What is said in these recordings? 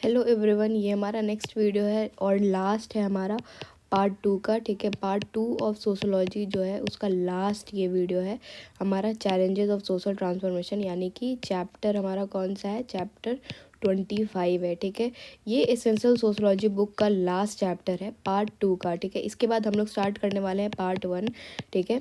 Hello everyone, ये हमारा next video है और लास्ट है हमारा पार्ट 2 का। ठीक है, पार्ट 2 ऑफ सोशोलॉजी जो है उसका लास्ट ये वीडियो है हमारा, चैलेंजेस ऑफ सोशल ट्रांसफॉर्मेशन, यानी कि चैप्टर हमारा कौन सा है, चैप्टर 25 है। ठीक है, ये एसेंशियल सोशोलॉजी बुक का लास्ट चैप्टर है पार्ट 2 का। ठीक है, इसके बाद हम लोग स्टार्ट करने वाले हैं पार्ट 1। ठीक है,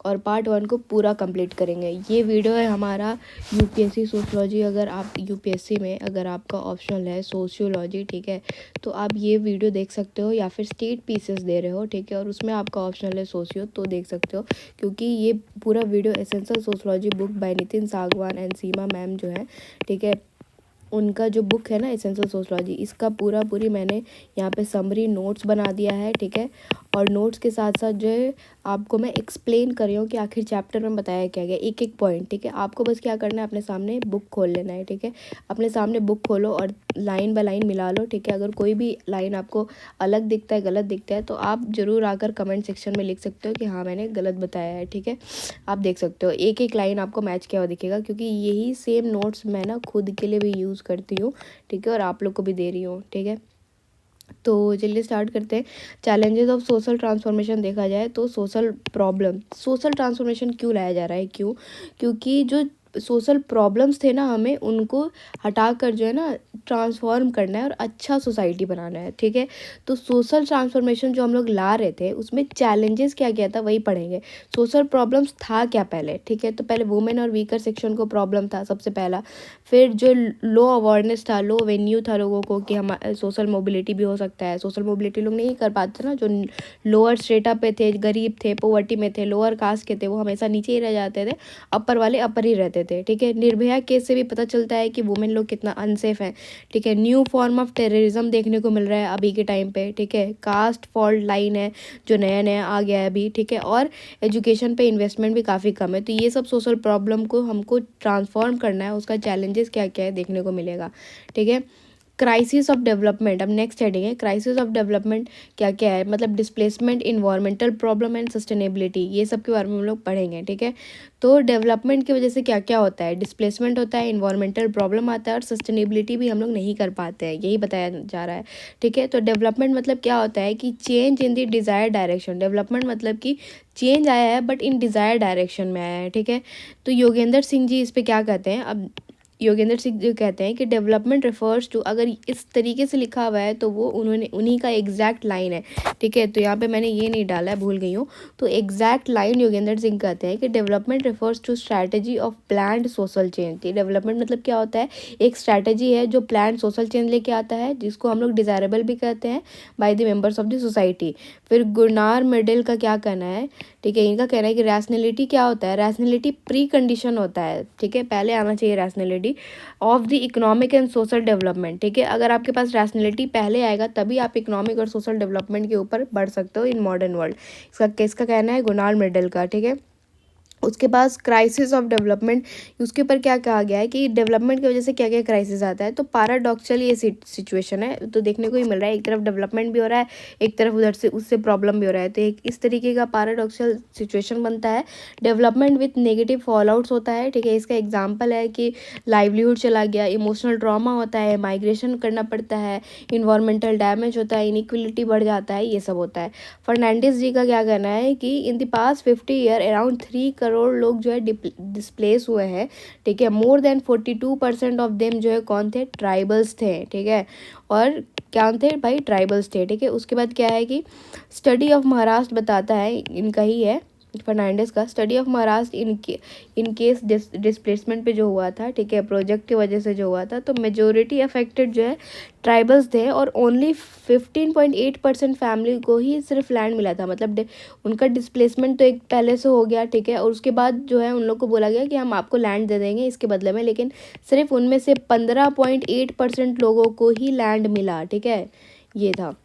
और पार्ट 1 को पूरा कंप्लीट करेंगे। ये वीडियो है हमारा यूपीएससी सोशोलॉजी, अगर आप यूपीएससी में अगर आपका ऑप्शनल है सोशियोलॉजी, ठीक है, तो आप ये वीडियो देख सकते हो, या फिर स्टेट पीसेस दे रहे हो, ठीक है, और उसमें आपका ऑप्शनल है सोशियो, तो देख सकते हो, क्योंकि ये पूरा video essential sociology book by Nitin सागवान एंड सीमा मैम जो है, ठीक है, उनका जो बुक है ना एसेंशियल सोशोलॉजी, इसका पूरी मैंने यहाँ पे समरी नोट्स बना दिया है। ठीक है, और नोट्स के साथ साथ जो है आपको मैं एक्सप्लेन कर रही हूँ कि आखिर चैप्टर में बताया क्या गया, एक एक पॉइंट। ठीक है, आपको बस क्या करना है, अपने सामने बुक खोल लेना है। ठीक है, अपने सामने बुक खोलो और लाइन बाय लाइन मिला लो। ठीक है, अगर कोई भी लाइन आपको अलग दिखता है, गलत दिखता है, तो आप ज़रूर आकर कमेंट सेक्शन में लिख सकते हो कि हाँ मैंने गलत बताया है। ठीक है, आप देख सकते हो एक एक लाइन आपको मैच किया हुआ दिखेगा, क्योंकि यही सेम नोट्स मैं ना खुद के लिए भी यूज़ करती हूँ। ठीक है, और आप लोग को भी दे रही हूँ। ठीक है, तो चलिए स्टार्ट करते हैं। चैलेंजेस ऑफ सोशल ट्रांसफॉर्मेशन देखा जाए तो सोशल ट्रांसफॉर्मेशन क्यों लाया जा रहा है, क्योंकि जो सोशल प्रॉब्लम्स थे ना, हमें उनको हटाकर जो है ना ट्रांसफॉर्म करना है और अच्छा सोसाइटी बनाना है। ठीक है, तो सोशल ट्रांसफॉर्मेशन जो हम लोग ला रहे थे उसमें चैलेंजेस क्या क्या था वही पढ़ेंगे। सोशल प्रॉब्लम्स था क्या पहले, ठीक है, तो पहले वुमेन और वीकर सेक्शन को प्रॉब्लम था सबसे पहला। फिर जो लो अवेयरनेस था, लो वेन्यू था लोगों को कि हम सोशल मोबिलिटी भी हो सकता है। सोशल मोबिलिटी लोग नहीं कर पाते ना, जो लोअर स्ट्रेटा पे थे, गरीब थे, पोवर्टी में थे, लोअर कास्ट के थे, वो हमेशा नीचे ही रह जाते थे, अपर वाले अपर ही रहते थे। ठीक है, निर्भया केस से भी पता चलता है कि वुमेन लोग कितना अनसेफ हैं। ठीक है, न्यू फॉर्म ऑफ टेररिज्म देखने को मिल रहा है अभी के टाइम पे। ठीक है, कास्ट फॉल्ट लाइन है जो नया नया आ गया है अभी। ठीक है, और एजुकेशन पे इन्वेस्टमेंट भी काफ़ी कम है। तो ये सब सोशल प्रॉब्लम को हमको ट्रांसफॉर्म करना है, उसका चैलेंजेस क्या क्या है देखने को मिलेगा। ठीक है, क्राइसिस ऑफ डेवलपमेंट अब नेक्स्ट हेडिंग है। क्राइसिस ऑफ डेवलपमेंट क्या क्या है, मतलब displacement, environmental problem and sustainability, ये सब के बारे में हम लोग पढ़ेंगे। ठीक है, तो डेवलपमेंट की वजह से क्या क्या होता है, डिस्प्लेसमेंट होता है, इन्वायरमेंटल प्रॉब्लम आता है, और सस्टेनेबिलिटी भी हम लोग नहीं कर पाते हैं, यही बताया जा रहा है। ठीक है, तो डेवलपमेंट मतलब क्या होता है कि change in the desired direction. Development मतलब कि चेंज आया है बट इन डिज़ायर्ड डायरेक्शन में आया है। ठीक है, तो योगेंद्र सिंह जी इस पे क्या कहते हैं, अब योगेंद्र सिंह जी कहते हैं कि डेवलपमेंट रेफर्स टू, अगर इस तरीके से लिखा हुआ है तो वो उन्हीं का एग्जैक्ट लाइन है। ठीक है, तो यहाँ पे मैंने ये नहीं डाला है, भूल गई हूँ, तो एग्जैक्ट लाइन योगेंद्र सिंह कहते हैं कि development refers to strategy of planned social change. Development मतलब क्या होता है, एक स्ट्रैटेजी है जो प्लान्ड सोशल चेंज लेके आता है, जिसको हम लोग डिज़ायरेबल भी कहते हैं by the members of the society. फिर गुरनार मेडल का क्या कहना है, ठीक है, इनका कहना है कि रैशनलिटी क्या होता है, रैशनलिटी प्री कंडीशन होता है। ठीक है, पहले आना चाहिए rationality of the economic and social development. ठीक है, अगर आपके पास रैशनलिटी पहले आएगा तभी आप इकोनॉमिक और सोशल डेवलपमेंट के ऊपर बढ़ सकते हो इन मॉडर्न वर्ल्ड। इसका कहना है गुरनार मेडल का। ठीक है, उसके पास क्राइसिस ऑफ डेवलपमेंट, उसके ऊपर क्या कहा गया है कि डेवलपमेंट की वजह से क्या क्या क्राइसिस आता है। तो पैराडॉक्सल ये सिचुएशन है, तो देखने को ही मिल रहा है, एक तरफ डेवलपमेंट भी हो रहा है, एक तरफ उधर से उससे प्रॉब्लम भी हो रहा है, तो एक इस तरीके का पैराडॉक्सल सिचुएशन बनता है। डेवलपमेंट विथ नेगेटिव फॉलआउट्स होता है। ठीक है, इसका एग्जाम्पल है कि लाइवलीहुड चला गया, इमोशनल ट्रॉमा होता है, माइग्रेशन करना पड़ता है, इन्वायरमेंटल डैमेज होता है, इनइक्वलिटी बढ़ जाता है, ये सब होता है। फर्नांडिस जी का क्या कहना है कि in the past 50 year around 3 crore लोग जो है डिस्प्लेस हुए हैं। ठीक है, मोर देन 42% ऑफ देम जो है कौन थे, ट्राइबल्स थे। ठीक है, और क्या थे भाई, ट्राइबल्स थे। ठीक है, उसके बाद क्या है कि स्टडी ऑफ महाराष्ट्र बताता है, इनका ही है फर्नांडिस का, study of Maharashtra in case displacement पे जो हुआ था, ठीक है, प्रोजेक्ट की वजह से जो हुआ था, तो मेजोरिटी अफेक्टेड जो है ट्राइबल्स थे, और ओनली 15.8% फैमिली को ही सिर्फ लैंड मिला था। मतलब उनका डिस्प्लेसमेंट तो एक पहले से हो गया। ठीक है, और उसके बाद जो है उन लोग को बोला गया कि हम आपको लैंड दे देंगे इसके बदले में, लेकिन सिर्फ उनमें से 15.8% लोगों को ही लैंड मिला। ठीक है, ये था।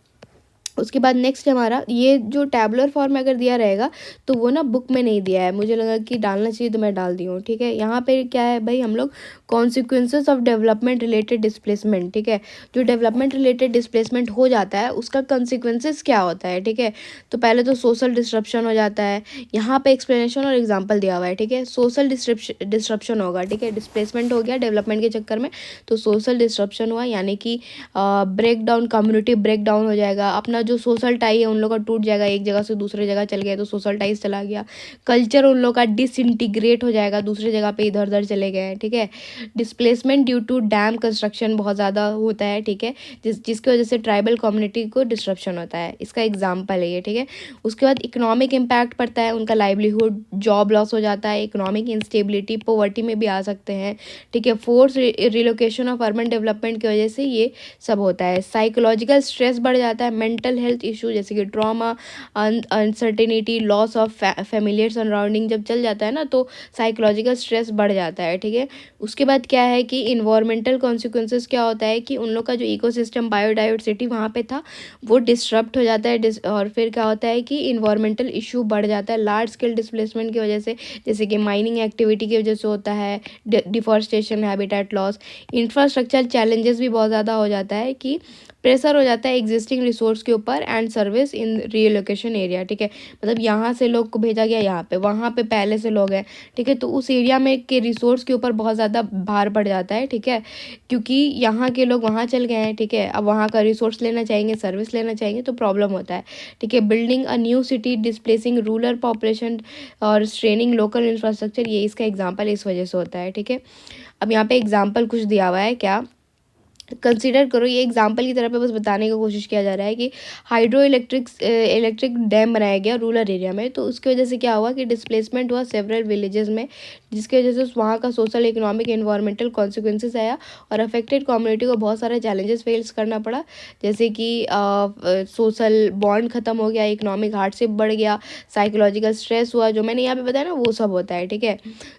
उसके बाद नेक्स्ट है हमारा, ये जो टैबुलर फॉर्म में अगर दिया रहेगा तो वो ना बुक में नहीं दिया है, मुझे लगा कि डालना चाहिए तो मैं डाल दी हूँ। ठीक है, यहाँ पे क्या है भाई, हम लोग consequences of development related displacement, ठीक है, जो डेवलपमेंट रिलेटेड डिस्प्लेसमेंट हो जाता है उसका कॉन्सिक्वेंसेस क्या होता है। ठीक है, तो पहले तो सोशल डिस्ट्रप्शन हो जाता है, यहाँ पे एक्सप्लेनेशन और एग्जाम्पल दिया हुआ है। ठीक है, सोशल डिस्ट्रप्शन होगा, ठीक है, डिस्प्लेसमेंट हो गया डेवलपमेंट के चक्कर में, तो सोशल डिस्ट्रप्शन हुआ, यानी कि break down, community break down हो जाएगा, अपना जो सोशल टाई है उन लोग का टूट जाएगा, एक जगह से दूसरे जगह चल गए तो सोशल टाइज चला गया, कल्चर उन लोग का डिसइंटीग्रेट हो जाएगा, दूसरे जगह पे इधर उधर चले गए। ठीक है, displacement due to dam construction बहुत ज़्यादा होता है। ठीक है, जिसकी वजह से ट्राइबल कम्युनिटी को डिस्ट्रप्शन होता है, इसका एग्जाम्पल है ये। ठीक है, उसके बाद इकोनॉमिक इम्पैक्ट पड़ता है, उनका लाइवलीहुड, जॉब लॉस हो जाता है, इकोनॉमिक इंस्टेबिलिटी, पॉवर्टी में भी आ सकते हैं। ठीक है, force relocation of urban development की वजह से ये सब होता है। साइकोलॉजिकल स्ट्रेस बढ़ जाता है, मेंटल हेल्थ इशू जैसे कि trauma, uncertainty, loss of familiar surrounding जब चल जाता है ना तो साइकोलॉजिकल स्ट्रेस बढ़ जाता है। ठीक है, उसके बाद क्या है कि इन्वायरमेंटल कॉन्सिक्वेंसेस क्या होता है कि उन लोग का जो इकोसिस्टम, बायोडाइवर्सिटी वहाँ पे था वो डिस्टर्ब हो जाता है, और फिर क्या होता है कि इन्वायरमेंटल इशू बढ़ जाता है लार्ज स्केल डिस्प्लेसमेंट की वजह से, जैसे कि माइनिंग एक्टिविटी की वजह से होता है, deforestation, habitat loss, infrastructure challenges भी बहुत ज़्यादा हो जाता है कि प्रेशर हो जाता है एग्जिस्टिंग रिसोर्स के ऊपर and service in relocation area. ठीक है, मतलब यहाँ से लोग को भेजा गया यहाँ पे, वहाँ पे पहले से लोग हैं। ठीक है, तो उस एरिया में के रिसोर्स के ऊपर बहुत ज़्यादा भार पड़ जाता है। ठीक है, क्योंकि यहाँ के लोग वहाँ चल गए हैं। ठीक है, अब वहाँ का रिसोर्स लेना चाहेंगे, सर्विस लेना चाहेंगे तो प्रॉब्लम होता है। ठीक है, building a new city, displacing rural population और स्ट्रेनिंग लोकल इंफ्रास्ट्रक्चर, ये इसका एग्जाम्पल इस वजह से होता है। ठीक है, अब यहाँ पे एग्जाम्पल कुछ दिया हुआ है, क्या कंसीडर करो, ये एग्जाम्पल की तरह पे बस बताने की कोशिश किया जा रहा है कि हाइड्रो इलेक्ट्रिक डैम बनाया गया रूरल एरिया में, तो उसकी वजह से क्या हुआ कि डिस्प्लेसमेंट हुआ सेवरल विलेजेस में, जिसकी वजह से वहाँ का सोशल, इकोनॉमिक, एनवायरमेंटल कॉन्सिक्वेंसेस आया और अफेक्टेड कम्युनिटी को बहुत सारे चैलेंजेस फेस करना पड़ा, जैसे कि सोशल बॉन्ड खत्म हो गया, इकोनॉमिक हार्डशिप बढ़ गया, साइकोलॉजिकल स्ट्रेस हुआ, जो मैंने यहाँ पे बताया ना वो सब होता है। ठीक है,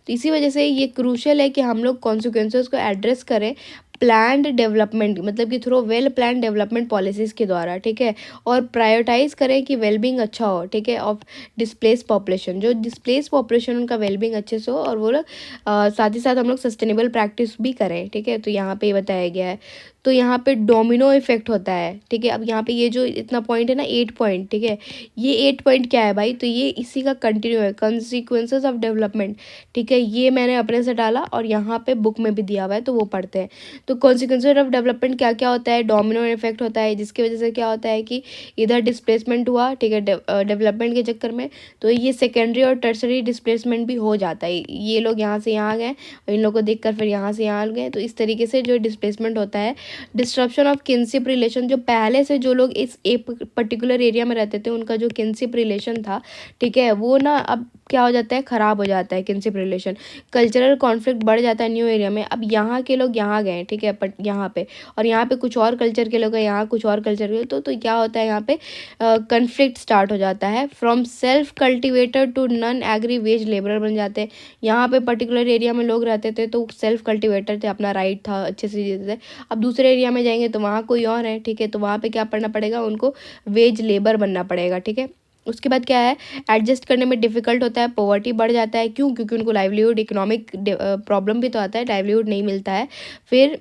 तो इसी वजह से ये क्रूशल है कि हम लोग कॉन्सिक्वेंसेस को एड्रेस करें प्लान्ड डेवलपमेंट, मतलब कि through well plan development policies के द्वारा। ठीक है, और प्रायोरिटाइज करें कि वेलबींग अच्छा हो। ठीक है, ऑफ डिस्प्लेस पॉपुलेशन, जो डिस्प्लेस पॉपुलेशन उनका वेलबींग अच्छे से हो, और वो लोग साथ ही साथ हम लोग सस्टेनेबल प्रैक्टिस भी करें। ठीक है, तो यहाँ पे बताया गया है, तो यहाँ पे डोमिनो इफेक्ट होता है। ठीक है, अब यहाँ पे ये जो इतना पॉइंट है ना 8 पॉइंट, ठीक है, ये 8 पॉइंट क्या है भाई, तो ये इसी का कंटिन्यू है, कॉन्सिक्वेंसेस ऑफ डेवलपमेंट। ठीक है, ये मैंने अपने से डाला और यहाँ पे बुक में भी दिया हुआ है तो वो पढ़ते हैं। तो कॉन्सिक्वेंसेस ऑफ डेवलपमेंट क्या क्या होता है, डोमिनो इफेक्ट होता है, जिसकी वजह से क्या होता है कि इधर डिस्प्लेसमेंट हुआ, ठीक है, डेवलपमेंट के चक्कर में, तो ये सेकेंडरी और टर्सरी डिस्प्लेसमेंट भी हो जाता है, ये लोग यहाँ से यहाँ गए और इन लोग को देख कर फिर यहाँ से यहाँ गए, तो इस तरीके से जो डिस्प्लेसमेंट होता है। डिस्ट्रप्शन ऑफ किनशिप रिलेशन, जो पहले से जो लोग इस एक पर्टिकुलर एरिया में रहते थे उनका जो किनशिप रिलेशन था, ठीक है, वो ना अब क्या हो जाता है, ख़राब हो जाता है किनशिप रिलेशन, कल्चरल कॉन्फ्लिक्ट बढ़ जाता है न्यू एरिया में। अब यहाँ के लोग यहाँ गए, ठीक है, बट यहाँ पे, और यहाँ पे कुछ और कल्चर के लोग हैं, यहाँ कुछ और कल्चर के, तो क्या होता है यहाँ पे कन्फ्लिक्ट स्टार्ट हो जाता है। From self cultivator to non agri wage labourer बन जाते हैं। यहाँ पे पर्टिकुलर एरिया में लोग रहते थे तो सेल्फ कल्टिवेटर थे, अपना राइट था, अच्छे से जीते थे। अब दूसरे एरिया में जाएंगे तो वहाँ कोई और है, ठीक है, तो वहाँ पे क्या पढ़ना पड़ेगा उनको, वेज लेबर बनना पड़ेगा। ठीक है, उसके बाद क्या है, एडजस्ट करने में डिफिकल्ट होता है, पॉवर्टी बढ़ जाता है, क्यों, क्योंकि उनको लाइवलीहुड, इकोनॉमिक प्रॉब्लम भी तो आता है, लाइवलीहुड नहीं मिलता है। फिर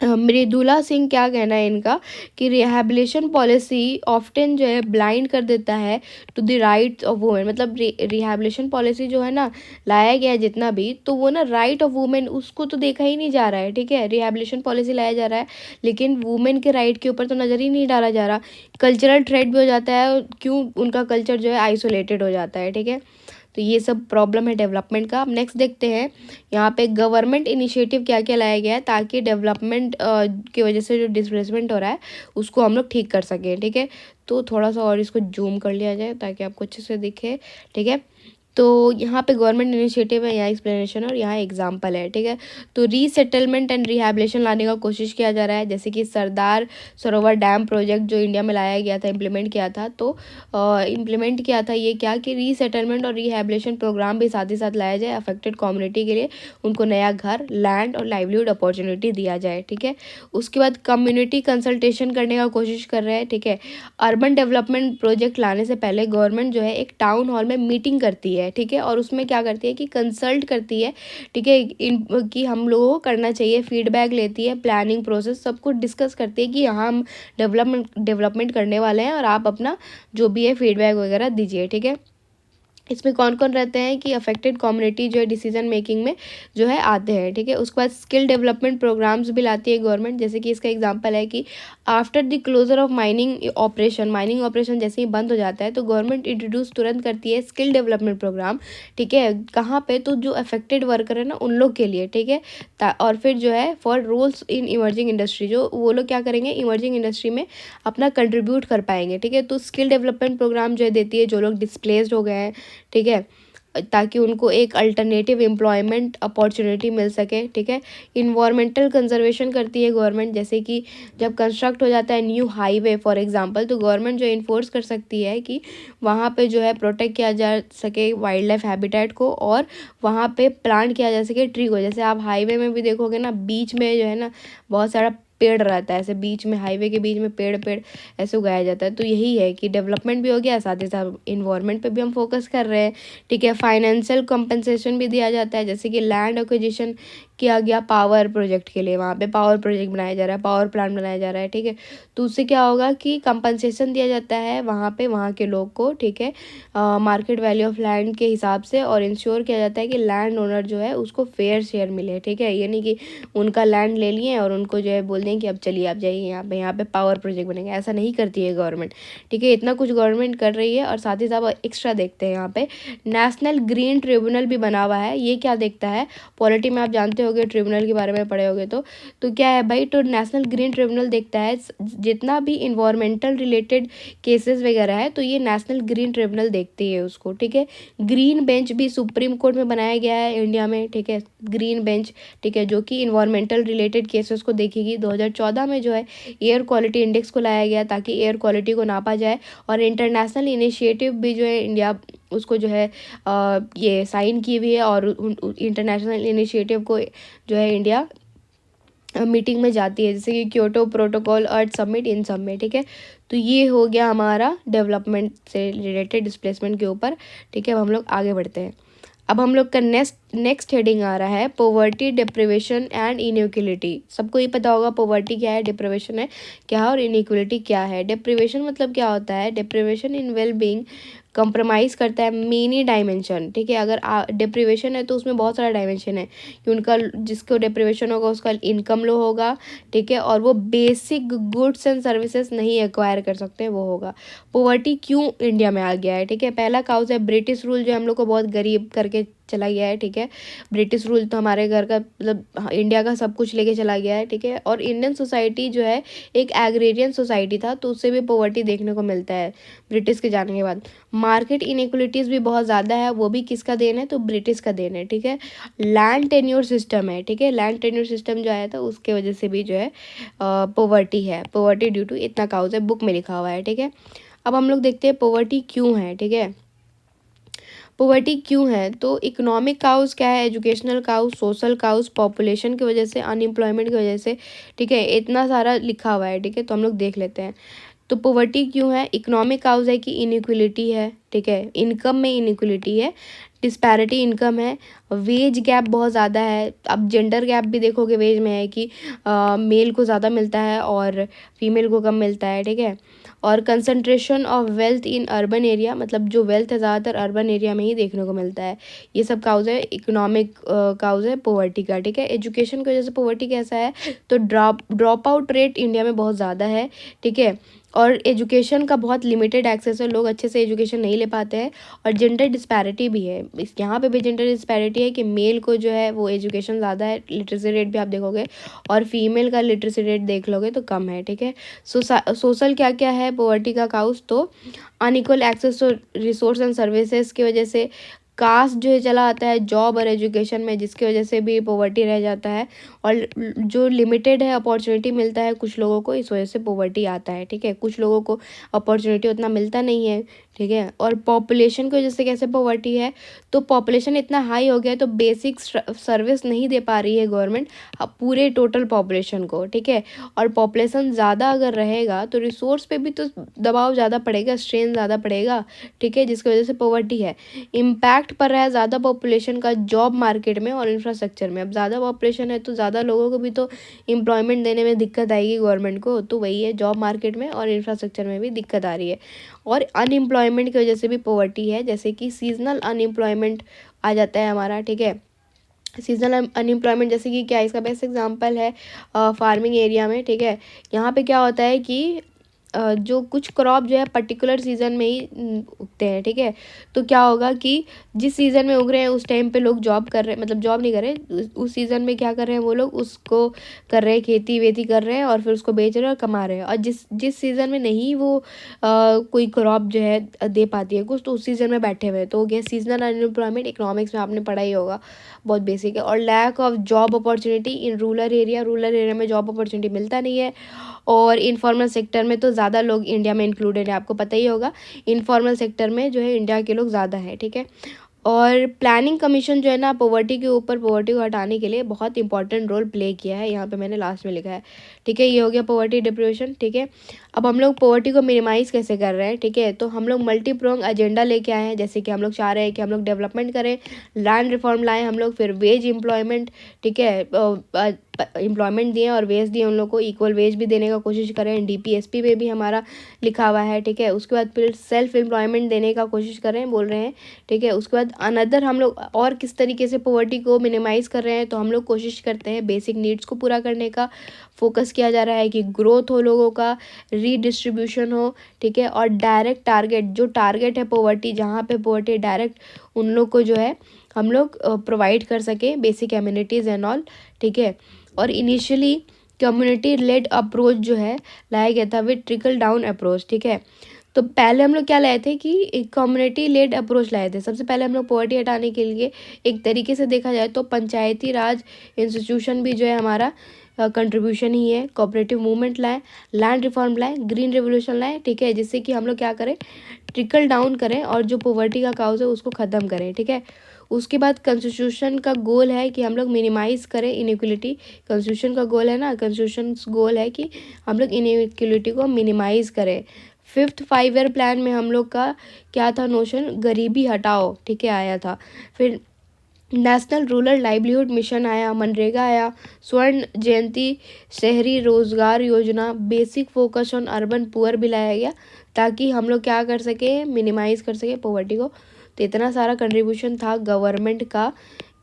मृदुला सिंह क्या कहना है इनका कि रिहैबिलिटेशन पॉलिसी ऑफ्टन जो है ब्लाइंड कर देता है to the rights of women, मतलब रिहैबिलिटेशन पॉलिसी जो है ना लाया गया है जितना भी, तो वो ना राइट ऑफ वुमेन उसको तो देखा ही नहीं जा रहा है। ठीक है, रिहैबिलिटेशन पॉलिसी लाया जा रहा है लेकिन वुमेन के राइट के ऊपर तो नज़र ही नहीं डाला जा रहा। कल्चरल थ्रेट भी हो जाता है, क्यों, उनका कल्चर जो है आइसोलेटेड हो जाता है। ठीक है, तो ये सब प्रॉब्लम है डेवलपमेंट का। अब नेक्स्ट देखते हैं यहाँ पे गवर्नमेंट इनिशिएटिव क्या क्या लाया गया है ताकि डेवलपमेंट की वजह से जो डिस्प्लेसमेंट हो रहा है उसको हम लोग ठीक कर सकें। ठीक है, तो थोड़ा सा और इसको जूम कर लिया जाए ताकि आपको अच्छे से दिखे। ठीक है, तो यहाँ पे गवर्नमेंट इनिशिएटिव है, यहाँ एक्सप्लेनेशन और यहाँ एग्जाम्पल है, ठीक है। तो रीसेटलमेंट एंड रिहैबिलिटेशन लाने का कोशिश किया जा रहा है, जैसे कि सरदार सरोवर डैम प्रोजेक्ट जो इंडिया में लाया गया था, इम्प्लीमेंट किया था। तो इम्प्लीमेंट किया था ये क्या कि रीसेटलमेंट और रिहैबिलिटेशन प्रोग्राम भी साथ ही साथ लाया जाए अफेक्टेड कम्युनिटी के लिए, उनको नया घर, लैंड और लाइवलीहुड अपॉर्चुनिटी दिया जाए, ठीक है। उसके बाद कम्युनिटी कंसल्टेशन करने का कोशिश कर रहे हैं, ठीक है। अर्बन डेवलपमेंट प्रोजेक्ट लाने से पहले गवर्नमेंट जो है एक टाउन हॉल में मीटिंग करती है, ठीक है, और उसमें क्या करती है कि कंसल्ट करती है, ठीक है, इन कि हम लोगों को करना चाहिए, फीडबैक लेती है, प्लानिंग प्रोसेस सब कुछ डिस्कस करती है कि यहाँ हम डेवलपमेंट करने वाले हैं और आप अपना जो भी है फीडबैक वगैरह दीजिए, ठीक है। इसमें कौन कौन रहते हैं कि अफेक्टेड कम्युनिटी जो है डिसीजन मेकिंग में जो है आते हैं, ठीक है। उसके बाद स्किल डेवलपमेंट प्रोग्राम्स भी लाती है गवर्नमेंट, जैसे कि इसका एग्जांपल है कि after the closure of mining operation जैसे ही बंद हो जाता है तो गवर्नमेंट इंट्रोड्यूस तुरंत करती है स्किल डेवलपमेंट प्रोग्राम, ठीक है। कहाँ पे, तो जो अफेक्टेड वर्कर है ना उन लोग के लिए, ठीक है। और फिर जो है for roles in emerging industry, जो वो लोग क्या करेंगे इमर्जिंग इंडस्ट्री में अपना कंट्रीब्यूट कर पाएंगे, ठीक है। तो स्किल डेवलपमेंट प्रोग्राम जो है देती है जो लोग डिस्प्लेस्ड हो गए हैं, ठीक है, ताकि उनको एक अल्टरनेटिव एम्प्लॉयमेंट अपॉर्चुनिटी मिल सके, ठीक है। इन्वायरमेंटल कंजर्वेशन करती है गवर्नमेंट, जैसे कि जब कंस्ट्रक्ट हो जाता है न्यू हाईवे फॉर एग्जांपल, तो गवर्नमेंट जो इन्फोर्स कर सकती है कि वहाँ पे जो है प्रोटेक्ट किया जा सके वाइल्ड लाइफ हैबिटेट को, और वहाँ पे प्लांट किया जा सके ट्री को। जैसे आप हाईवे में भी देखोगे ना, बीच में जो है ना बहुत सारा पेड़ रहता है, ऐसे बीच में हाईवे के बीच में पेड़ पेड़ ऐसे उगाया जाता है। तो यही है कि डेवलपमेंट भी हो गया, साथ ही साथ इन्वायरमेंट पे भी हम फोकस कर रहे हैं, ठीक है। फाइनेंशियल कंपनसेशन भी दिया जाता है, जैसे कि लैंड एक्विजिशन किया गया पावर प्रोजेक्ट के लिए, वहाँ पे पावर प्रोजेक्ट बनाया जा रहा है, पावर प्लांट बनाया जा रहा है, ठीक है। तो उससे क्या होगा कि कंपनसेशन दिया जाता है वहाँ पे वहाँ के लोग को, ठीक है, मार्केट वैल्यू ऑफ लैंड के हिसाब से, और इंश्योर किया जाता है कि लैंड ओनर जो है उसको फेयर शेयर मिले, ठीक है। ये नहीं कि उनका लैंड ले लिए और उनको जो है बोल दें कि अब चलिए आप जाइए यहाँ पे पावर प्रोजेक्ट बनेंगे, ऐसा नहीं करती है गवर्नमेंट, ठीक है। इतना कुछ गवर्नमेंट कर रही है। और साथ ही साथ एक्स्ट्रा देखते हैं यहाँ पे नेशनल ग्रीन ट्रिब्यूनल भी बना हुआ है। ये क्या देखता है, पॉलिटी में आप जानते होगे, ट्रिब्यूनल के बारे में पढ़े होगे, तो क्या है भाई, तो नेशनल ग्रीन ट्रिब्यूनल देखता है जितना भी इन्वायरमेंटल रिलेटेड केसेस वगैरह है, तो ये नेशनल ग्रीन ट्रिब्यूनल देखती है उसको, ठीक है। ग्रीन बेंच भी सुप्रीम कोर्ट में बनाया गया है इंडिया में, ठीक है, ग्रीन बेंच, ठीक है, जो कि इन्वायरमेंटल रिलेटेड केसेस को देखेगी। 2014 में जो है एयर क्वालिटी इंडेक्स को लाया गया ताकि एयर क्वालिटी को नापा जाए, और इंटरनेशनल इनिशिएटिव भी जो है इंडिया उसको जो है ये साइन की हुई है, और इंटरनेशनल इनिशिएटिव को जो है इंडिया मीटिंग में जाती है, जैसे कि क्योटो प्रोटोकॉल, अर्थ समिट, इन सब में, ठीक है। तो ये हो गया हमारा डेवलपमेंट से रिलेटेड डिस्प्लेसमेंट के ऊपर, ठीक है। अब हम लोग आगे बढ़ते हैं। अब हम लोग का नेक्स्ट हेडिंग आ रहा है पोवर्टी, डिप्रिवेशन एंड इनइक्वलिटी। सबको ये पता होगा पोवर्टी क्या है, डिप्रिवेशन है क्या है, और इनइक्वलिटी क्या है। डिप्रिवेशन मतलब क्या होता है, deprivation in well being compromise करता है मेनी डायमेंशन, ठीक है। अगर डिप्रिवेशन है तो उसमें बहुत सारा डायमेंशन है कि उनका जिसको डिप्रिवेशन होगा उसका इनकम लो होगा, ठीक है, और वो बेसिक गुड्स एंड सर्विसेज नहीं एक्वायर कर सकते, वो होगा। पोवर्टी क्यों इंडिया में आ गया है, ठीक है। पहला काउज है ब्रिटिश रूल, जो हम लोग को बहुत गरीब करके चला गया है, ठीक है। ब्रिटिश रूल तो हमारे घर का मतलब इंडिया का सब कुछ लेके चला गया है, ठीक है। और इंडियन सोसाइटी जो है एक एग्रेरियन सोसाइटी था, तो उससे भी पोवर्टी देखने को मिलता है ब्रिटिश के जाने के बाद। मार्केट इनइक्वलिटीज़ भी बहुत ज़्यादा है, वो भी किसका देन है, तो ब्रिटिश का देन है, ठीक है। लैंड टेन्योर सिस्टम है, ठीक है, लैंड टेन्योर सिस्टम जो आया था उसके वजह से भी जो है पोवर्टी है, पोवर्टी ड्यू टू इतना काउज है, बुक में लिखा हुआ है, ठीक है। अब हम लोग देखते हैं पोवर्टी क्यों है, ठीक है। पोवर्टी क्यों है, तो इकोनॉमिक काउज क्या है, educational cause, social cause, population की वजह से, अनएम्प्लॉयमेंट की वजह से, ठीक है, इतना सारा लिखा हुआ है, ठीक है। तो हम लोग देख लेते हैं। तो पोवर्टी क्यों है, इकोनॉमिक काउज है कि इनइक्वलिटी है, ठीक है, इनकम में इनइक्वलिटी है, डिस्पैरिटी इनकम है, वेज गैप बहुत ज़्यादा है। अब जेंडर गैप भी देखोगे वेज में है कि मेल को ज़्यादा मिलता है और फीमेल को कम मिलता है, ठीक है। और concentration of wealth in urban area, मतलब जो वेल्थ है ज़्यादातर अर्बन एरिया में ही देखने को मिलता है। ये सब काउज है, इकोनॉमिक काउज है पोवर्टी का, ठीक है। एजुकेशन की वजह से पोवर्टी कैसा है, तो ड्रॉप आउट रेट इंडिया में बहुत ज़्यादा है, ठीक है। और एजुकेशन का बहुत लिमिटेड एक्सेस है, लोग अच्छे से एजुकेशन नहीं ले पाते हैं। और जेंडर डिस्पैरिटी भी है, इस यहाँ पे भी जेंडर डिस्पैरिटी है कि मेल को जो है वो एजुकेशन ज़्यादा है, लिटरेसी रेट भी आप देखोगे, और फीमेल का लिटरेसी रेट देख लोगे तो कम है, ठीक है। सोशल क्या क्या है पोवर्टी का काउज, तो unequal access to resource and services की वजह से, कास्ट जो है चला आता है जॉब और एजुकेशन में, जिसकी वजह से भी पॉवर्टी रह जाता है। और जो लिमिटेड है अपॉर्चुनिटी मिलता है कुछ लोगों को, इस वजह से पॉवर्टी आता है, ठीक है। कुछ लोगों को अपॉर्चुनिटी उतना मिलता नहीं है, ठीक है। और पॉपुलेशन की वजह से कैसे पॉवर्टी है, तो पॉपुलेशन इतना हाई हो गया है तो बेसिक सर्विस नहीं दे पा रही है गवर्नमेंट पूरे टोटल पॉपुलेशन को, ठीक है। और पॉपुलेशन ज़्यादा अगर रहेगा तो रिसोर्स पे भी तो दबाव ज़्यादा पड़ेगा, स्ट्रेन ज़्यादा पड़ेगा, ठीक है, जिसकी वजह से पॉवर्टी है। इम्पैक्ट पड़ रहा है ज़्यादा पॉपुलेशन का जॉब मार्केट में और इंफ्रास्ट्रक्चर में। अब ज़्यादा पॉपुलेशन है तो ज़्यादा लोगों को भी तो एम्प्लॉयमेंट देने में दिक्कत आएगी गवर्नमेंट को, तो वही है, जॉब मार्केट में और इंफ्रास्ट्रक्चर में भी दिक्कत आ रही है। और अनएम्प्लॉयमेंट की वजह से भी पॉवर्टी है, जैसे कि सीजनल अनएम्प्लॉयमेंट आ जाता है हमारा, ठीक है। सीजनल अनएम्प्लॉयमेंट जैसे कि क्या, इसका बेस्ट एग्जांपल है फार्मिंग एरिया में, ठीक है। यहाँ पे क्या होता है कि जो कुछ क्रॉप जो है पर्टिकुलर सीज़न में ही उगते हैं, ठीक है। तो क्या होगा कि जिस सीज़न में उग रहे हैं उस टाइम पे लोग जॉब कर रहे हैं, मतलब जॉब नहीं कर रहे, उस सीज़न में क्या कर रहे हैं वो लोग उसको कर रहे हैं, खेती वेती कर रहे हैं और फिर उसको बेच रहे हैं और कमा रहे हैं। और जिस सीज़न में नहीं वो कोई क्रॉप जो है दे पाती है कुछ, तो उस सीज़न में बैठे हुए हैं, तो हो गया सीजनल अनएम्प्लॉयमेंट। इकोनॉमिक्स में आपने पढ़ा ही होगा, बहुत बेसिक है। और lack of job opportunity in rural area में जॉब अपॉर्चुनिटी मिलता नहीं है। और इनफॉर्मल सेक्टर में तो ज़्यादा लोग इंडिया में इंक्लूडेड है, आपको पता ही होगा, इनफॉर्मल सेक्टर में जो है इंडिया के लोग ज़्यादा हैं, ठीक है। और प्लानिंग कमीशन जो है ना पॉवर्टी के ऊपर, पॉवर्टी को हटाने के लिए बहुत इंपॉर्टेंट रोल प्ले किया है, यहाँ पे मैंने लास्ट में लिखा है, ठीक है। ये हो गया पॉवर्टी डिप्रेशन, ठीक है। अब हम लोग पॉवर्टी को मिनिमाइज़ कैसे कर रहे हैं, ठीक है। तो हम लोग मल्टी प्रोंग एजेंडा लेके आए हैं, जैसे कि हम लोग चाह रहे हैं कि हम लोग डेवलपमेंट करें, लैंड रिफॉर्म लाएँ हम लोग, फिर वेज एम्प्लॉयमेंट, ठीक है, एम्प्लॉयमेंट दिए और वेज दिए, उन लोग को इक्वल वेज भी देने का कोशिश करें, डीपीएसपी में भी हमारा लिखा हुआ है, ठीक है। उसके बाद फिर सेल्फ एम्प्लॉयमेंट देने का कोशिश करें बोल रहे हैं, ठीक है। उसके बाद अनदर हम लोग और किस तरीके से पॉवर्टी को मिनिमाइज़ कर रहे हैं, तो हम लोग कोशिश करते हैं बेसिक नीड्स को पूरा करने का, फोकस किया जा रहा है कि ग्रोथ हो लोगों का, रीडिस्ट्रीब्यूशन हो, ठीक है। और डायरेक्ट टारगेट, जो टारगेट है पॉवर्टी, जहाँ पे पॉवर्टी डायरेक्ट उन लोग को जो है हम लोग प्रोवाइड कर सकें बेसिक एम्यूनिटीज़ एंड ऑल, ठीक है। और इनिशियली कम्युनिटी लेड अप्रोच जो है लाया गया था विद ट्रिकल डाउन अप्रोच, ठीक है। तो पहले हम लोग क्या लाए थे कि एक कम्युनिटी लेड अप्रोच लाए थे। सबसे पहले हम लोग पॉवर्टी हटाने के लिए एक तरीके से देखा जाए तो पंचायती राज इंस्टीट्यूशन भी जो है हमारा कंट्रीब्यूशन ही है। कोऑपरेटिव मूवमेंट लाए, लैंड रिफॉर्म लाए, ग्रीन रेवोल्यूशन लाए, ठीक है, जिससे कि हम लोग क्या करें, ट्रिकल डाउन करें और जो पॉवर्टी का काउज है उसको ख़त्म करें, ठीक है। उसके बाद कॉन्स्टिट्यूशन का गोल है कि हम लोग मिनिमाइज़ करें इनइक्वलिटी। कॉन्स्टिट्यूशन का गोल है ना, कॉन्स्टिट्यूशन गोल है कि हम लोग इनइक्वलिटी को मिनिमाइज़ करें। 5th 5 ईयर प्लान में हम लोग का क्या था नोशन, गरीबी हटाओ, ठीक है, आया था। फिर नेशनल रूरल लाइवलीहुड मिशन आया, मनरेगा आया, स्वर्ण जयंती शहरी रोजगार योजना, basic focus on urban poor भी लाया गया, ताकि हम लोग क्या कर सके, मिनिमाइज़ कर सके पॉवर्टी को। तो इतना सारा कंट्रीब्यूशन था गवर्नमेंट का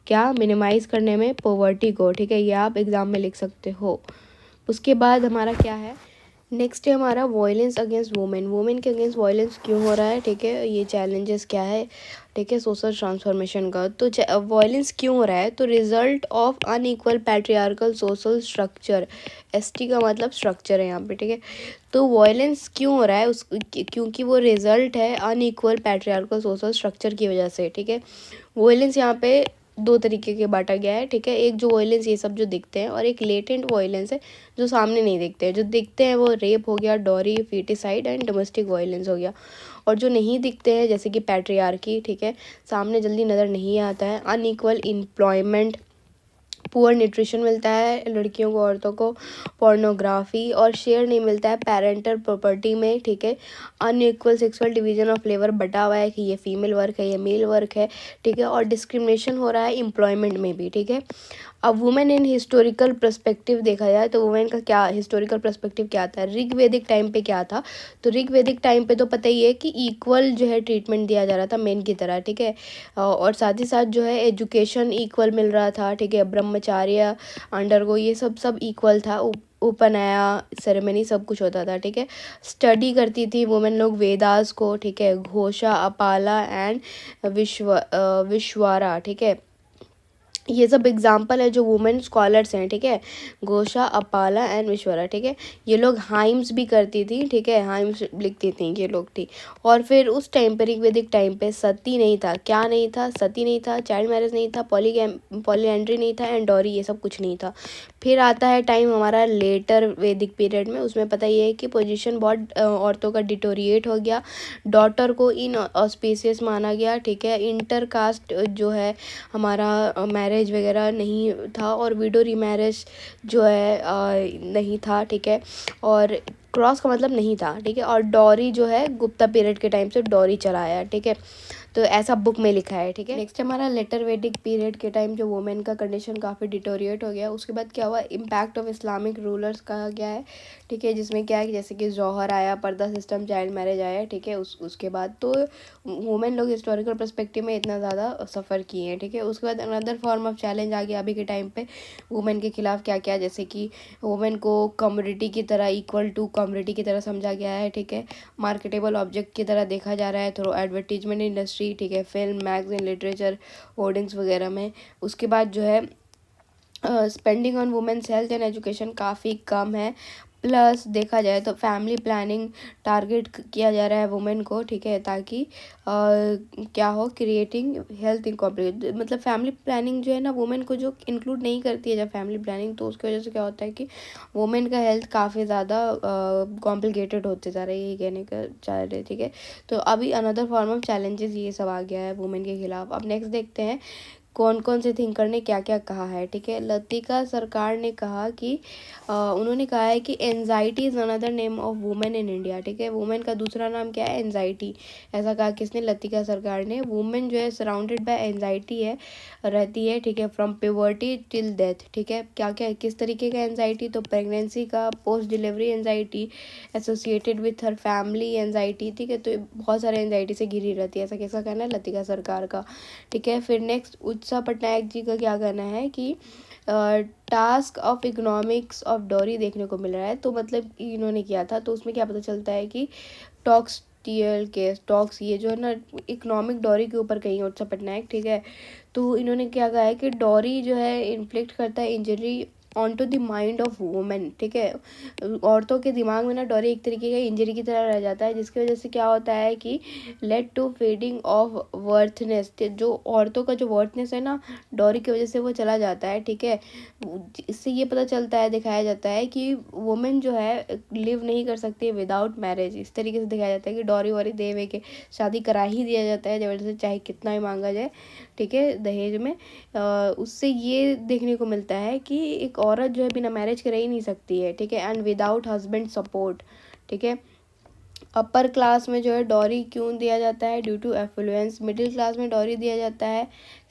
क्या मिनिमाइज़ करने में पॉवर्टी को, ठीक है। ये आप एग्ज़ाम में लिख सकते हो। उसके बाद हमारा क्या है, नेक्स्ट है हमारा वायलेंस अगेंस्ट वुमेन। वुमेन के अगेंस्ट वायलेंस क्यों हो रहा है, ठीक है, ये चैलेंजेस क्या है, ठीक है, सोशल ट्रांसफॉर्मेशन का। तो वायलेंस क्यों हो रहा है, तो result of unequal patriarchal social structure, ST का मतलब स्ट्रक्चर है यहाँ पे, ठीक है। तो वायलेंस क्यों हो रहा है, क्योंकि वो रिजल्ट है अनइक्वल पैट्रियार्कल सोशल स्ट्रक्चर की वजह से, ठीक है। वायलेंस यहाँ पे दो तरीके के बांटा गया है, ठीक है। एक जो वायलेंस ये सब जो दिखते हैं, और एक लेटेंट वायलेंस है जो सामने नहीं दिखते हैं। जो दिखते हैं वो रेप हो गया, dowry, foeticide and domestic violence हो गया। और जो नहीं दिखते हैं जैसे कि पैट्रियार्की, ठीक है, सामने जल्दी नज़र नहीं आता है, अनइक्वल एम्प्लॉयमेंट, पुअर न्यूट्रिशन मिलता है लड़कियों को, औरतों को, पोर्नोग्राफी और शेयर नहीं मिलता है पेरेंटल प्रॉपर्टी में, ठीक है। Unequal sexual division of labour, बटा हुआ है कि ये फीमेल वर्क है, ये मेल वर्क है, ठीक है। और डिस्क्रिमिनेशन हो रहा है एम्प्लॉयमेंट में भी, ठीक है। अब वुमेन इन हिस्टोरिकल पर्सपेक्टिव देखा जाए तो वुमेन का क्या हिस्टोरिकल पर्सपेक्टिव क्या था, ऋग्वैदिक टाइम पे क्या था। तो ऋग्वैदिक टाइम पे तो पता ही है कि इक्वल जो है ट्रीटमेंट दिया जा रहा था मेन की तरह, ठीक है। और साथ ही साथ जो है एजुकेशन इक्वल मिल रहा था, ठीक है। ब्रह्मचार्य, अंडरगो, ये सब इक्वल था। उपनया सेरेमनी सब कुछ होता था, ठीक है। स्टडी करती थी वुमेन लोग वेदास को, ठीक है, घोषा, अपाला एंड विश्वारा, ठीक है। ये सब एग्जाम्पल है जो वुमेन स्कॉलर्स हैं, ठीक है, घोषा, अपाला एंड विश्वरा, ठीक है। ये लोग हाइम्स भी करती थी, ठीक है, हाइम्स लिखती थी ये लोग, थी। और फिर उस टाइम पर, ऋग्वेदिक टाइम पे सती नहीं था, क्या नहीं था, सती नहीं था, चाइल्ड मैरिज नहीं था, पॉलीएंड्री नहीं था, एंड डॉरी, ये सब कुछ नहीं था। फिर आता है टाइम हमारा लेटर वैदिक पीरियड में, उसमें पता ही है कि पोजीशन बहुत औरतों का डिटोरिएट हो गया, डॉटर को इन ऑस्पिशियस माना गया, ठीक है, इंटर कास्ट जो है हमारा मैरिज वगैरह नहीं था, और विडो रीमैरिज जो है नहीं था, ठीक है, और क्रॉस का मतलब नहीं था, ठीक है, और डॉरी जो है गुप्ता पीरियड के टाइम से डॉरी चला आया, ठीक है, तो ऐसा बुक में लिखा है, ठीक है। नेक्स्ट हमारा लेटर वैदिक पीरियड के टाइम जो वुमेन का कंडीशन काफ़ी डिटोरिएट हो गया, उसके बाद क्या हुआ, इम्पैक्ट ऑफ इस्लामिक रूलर्स कहा गया है, ठीक है, जिसमें क्या है कि जैसे कि जौहर आया, पर्दा सिस्टम, चाइल्ड मैरिज आया, ठीक है, उसके बाद तो वुमेन लोग हिस्टोरिकल पर्सपेक्टिव में इतना ज़्यादा सफ़र किए हैं, ठीक है। उसके बाद अनदर फॉर्म ऑफ चैलेंज आ गया अभी के टाइम पे वुमेन के खिलाफ, क्या क्या, जैसे कि वुमेन को कमोडिटी की तरह, इक्वल टू कमोडिटी की तरह समझा गया है, ठीक है, मार्केटेबल ऑब्जेक्ट की तरह देखा जा रहा है थ्रू एडवर्टीजमेंट इंडस्ट्री, ठीक है, फिल्म, मैगजीन, लिटरेचर, होर्डिंग्स वगैरह में। उसके बाद जो है spending on women's health and education काफ़ी कम है, प्लस देखा जाए तो फैमिली प्लानिंग टारगेट किया जा रहा है वुमेन को, ठीक है, ताकि क्या हो, क्रिएटिंग हेल्थ इनकॉम्प्लीट, मतलब फैमिली प्लानिंग जो है ना वुमेन को जो इंक्लूड नहीं करती है जब फैमिली प्लानिंग, तो उसकी वजह से क्या होता है कि वुमेन का हेल्थ काफ़ी ज़्यादा कॉम्प्लिकेटेड होते जा रही है, ये कहने का चाह रहे, ठीक है। तो अभी अनदर फॉर्म ऑफ चैलेंजेस ये सब आ गया है वुमेन के खिलाफ। अब नेक्स्ट देखते हैं कौन कौन से थिंकर ने क्या क्या कहा है, ठीक है। लतिका सरकार ने कहा कि उन्होंने कहा है कि anxiety is another name of women in India, ठीक है, वुमेन का दूसरा नाम क्या है, एनजाइटी। ऐसा कहा किसने, लतिका सरकार ने। वुमेन जो है सराउंडेड बाय एनजाइटी है, रहती है, ठीक है, फ्रॉम प्यूबर्टी टिल डेथ, ठीक है। क्या क्या किस तरीके का एनजाइटी, तो प्रेगनेंसी का, post delivery anxiety, associated with her family anxiety, ठीक है, तो बहुत सारे एनजाइटी से घिरी रहती है, ऐसा किसका कहना है, लतिका सरकार का, ठीक है। फिर नेक्स्ट उत्सा पटनायक जी का क्या कहना है कि task of economics of dowry देखने को मिल रहा है, तो मतलब इन्होंने किया था, तो उसमें क्या पता चलता है कि टॉक्स टीएल के टॉक्स ये जो है ना इकोनॉमिक डॉरी के ऊपर कही है उत्सा पटनायक, ठीक है। तो इन्होंने क्या कहा है कि डॉरी जो है इन्फ्लिक्ट करता है injury on to the mind of women, ठीक है, औरतों के दिमाग में ना डॉरी एक तरीके का इंजरी की तरह रह जाता है, जिसकी वजह से क्या होता है कि led to fading of worthness, जो औरतों का जो वर्थनेस है ना डॉरी की वजह से वो चला जाता है, ठीक है। इससे ये पता चलता है, दिखाया जाता है कि वुमेन जो है लिव नहीं कर सकती विदाउट मैरिज, इस तरीके से दिखाया जाता है कि डॉरी वॉरी दे वे के शादी करा ही दिया जाता है ज़बरदस्ती, चाहे कितना ही मांगा जाए, ठीक है, दहेज में। उससे ये देखने को मिलता है कि एक औरत जो है बिना मैरिज के रह ही नहीं सकती है, ठीक है, एंड विदाउट हस्बैंड सपोर्ट, ठीक है। अपर क्लास में जो है डॉरी क्यों दिया जाता है, due to affluence. Middle class में डॉरी दिया जाता है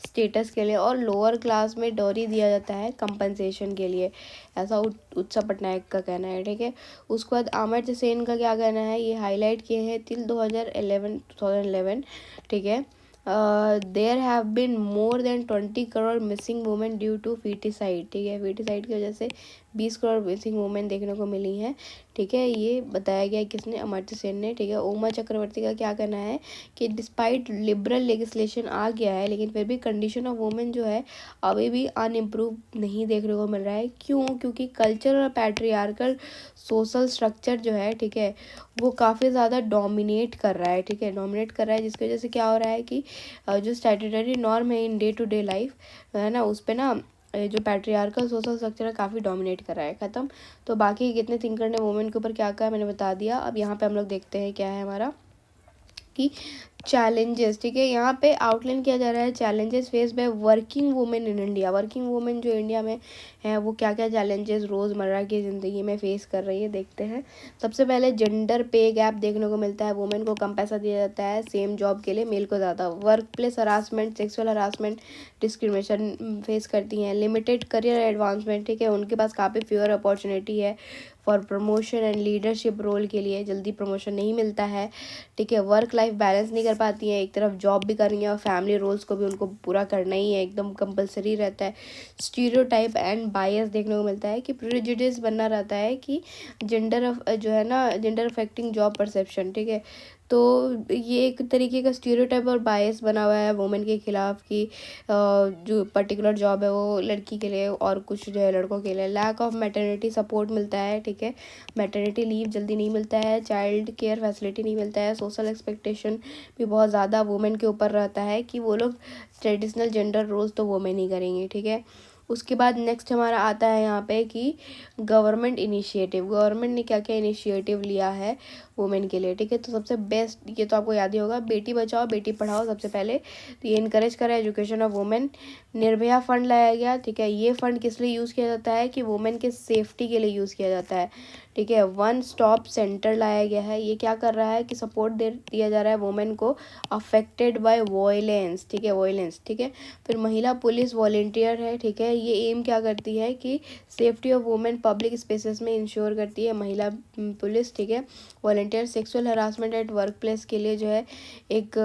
स्टेटस के लिए, और लोअर क्लास में डॉरी दिया जाता है कंपनसेशन के लिए, ऐसा उत्सव पटनायक का कहना है, ठीक है। उसके बाद अमर्त्य सेन का क्या कहना है, ये हाईलाइट किए हैं टिल 2011, ठीक है। There have been more than 20 crore missing women due to foeticide, ठीक है, फीटिसाइड की वजह से 20 करोड़ मिसिंग वुमेन देखने को मिली हैं, ठीक है, ये बताया गया किसने, अमर्त्य सेन ने, ठीक है। उमा चक्रवर्ती का क्या कहना है कि डिस्पाइट लिबरल लेजिस्लेशन आ गया है, लेकिन फिर भी कंडीशन ऑफ वुमेन जो है अभी भी अनइम्प्रूव नहीं देखने को मिल रहा है, क्यों, क्योंकि कल्चर और पैट्रियार्कल सोशल स्ट्रक्चर जो है, ठीक है, वो काफ़ी ज़्यादा डोमिनेट कर रहा है, ठीक है, डोमिनेट कर रहा है, जिसकी वजह से क्या हो रहा है कि जो स्टैट्यूटरी नॉर्म है in day to day life है ना, उस पर ना जो पैट्रियार्कल सोशल स्ट्रक्चर है काफ़ी डोमिनेट कर रहा है, ख़त्म। तो बाकी कितने थिंकर ने वुमेन के ऊपर क्या कहा मैंने बता दिया। अब यहाँ पे हम लोग देखते हैं क्या है हमारा कि चैलेंजेस, ठीक है, यहाँ पे आउटलाइन किया जा रहा है challenges face by working women in India. Working women जो इंडिया में है वो क्या क्या चैलेंजेस रोज़मर्रा की ज़िंदगी में फेस कर रही है, देखते हैं। सबसे पहले जेंडर पे गैप देखने को मिलता है, वुमेन को कम पैसा दिया जाता है सेम जॉब के लिए, मेल को ज़्यादा। Work place harassment, sexual harassment, discrimination face करती हैं। लिमिटेड करियर एडवांसमेंट, ठीक है, उनके पास काफ़ी फ्यूअर अपॉर्चुनिटी है for promotion and leadership role के लिए, जल्दी प्रमोशन नहीं मिलता है, ठीक है। वर्क लाइफ बैलेंस नहीं कर पाती हैं, एक तरफ जॉब भी कर रही हैं और फैमिली रोल्स को भी उनको पूरा करना ही है, एकदम कंपलसरी रहता है। स्टीरियोटाइप एंड बायस देखने को मिलता है कि प्रेजुडिस बनना रहता है कि जेंडर जो है ना जेंडर अफेक्टिंग जॉब परसेप्शन, ठीक है। तो ये एक तरीके का स्टीरियोटाइप और बायस बना हुआ है वुमेन के खिलाफ कि जो पर्टिकुलर जॉब है वो लड़की के लिए और कुछ जो है लड़कों के लिए। लैक ऑफ मैटरनिटी सपोर्ट मिलता है, ठीक है, मैटरनिटी लीव जल्दी नहीं मिलता है, चाइल्ड केयर फैसिलिटी नहीं मिलता है, सोशल एक्सपेक्टेशन भी बहुत ज़्यादा वुमेन के ऊपर रहता है कि वो लोग ट्रेडिशनल जेंडर रोल्स तो वुमेन ही करेंगी, ठीक है। उसके बाद नेक्स्ट हमारा आता है यहाँ पे कि गवर्नमेंट इनिशिएटिव, गवर्नमेंट ने क्या क्या इनिशिएटिव लिया है वुमेन के लिए, ठीक है। तो सबसे बेस्ट, ये तो आपको याद ही होगा, बेटी बचाओ बेटी पढ़ाओ सबसे पहले, तो ये इनकरेज करा education of women. Nirbhaya fund लाया गया, ठीक है। ये फंड किस लिए यूज़ किया जाता है कि वुमेन के सेफ्टी के लिए यूज़ किया जाता है, ठीक है। वन स्टॉप सेंटर लाया गया है, ये क्या कर रहा है कि सपोर्ट दिया जा रहा है वुमेन को अफेक्टेड बाय वॉयलेंस, ठीक है, वॉयलेंस, ठीक है। फिर महिला पुलिस वॉलेंटियर है, ठीक है। ये एम क्या करती है कि safety of women public spaces में इंश्योर करती है महिला पुलिस, ठीक है। Volunteer sexual harassment at work place के लिए जो है एक